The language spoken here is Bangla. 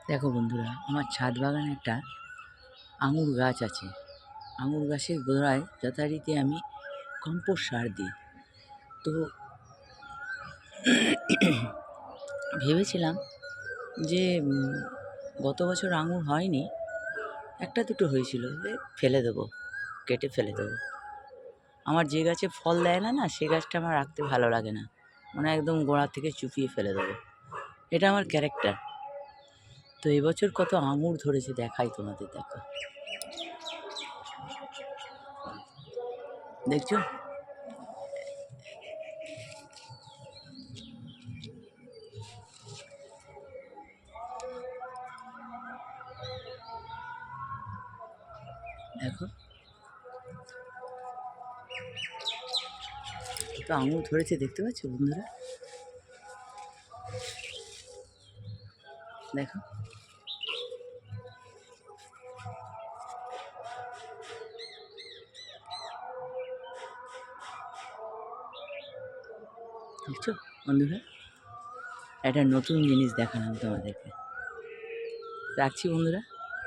দেখো বন্ধুরা, আমার ছাদ বাগানে একটা আঙুর গাছ আছে। আঙুর গাছের গোড়ায় যথারীতি আমি কম্পোস্ট সার দিই। তো ভেবেছিলাম যে গত বছর আঙুর হয়নি, একটা দুটো হয়েছিল, ফেলে দেবো, কেটে ফেলে দেবো। আমার যে গাছে ফল দেয় না সে গাছটা আমার রাখতে ভালো লাগে না, মানে একদম গোড়া থেকে চুপিয়ে ফেলে দেবো। এটা আমার ক্যারেক্টার। তো এবছর কত আঙুর ধরেছে দেখাই তোমাদের, দেখো, দেখছো? দেখো, তো আঙুর ধরেছে, দেখতে পাচ্ছ বন্ধুরা? দেখো, দেখছো বন্ধুরা? একটা নতুন জিনিস দেখালাম তোমাদেরকে। রাখছি বন্ধুরা।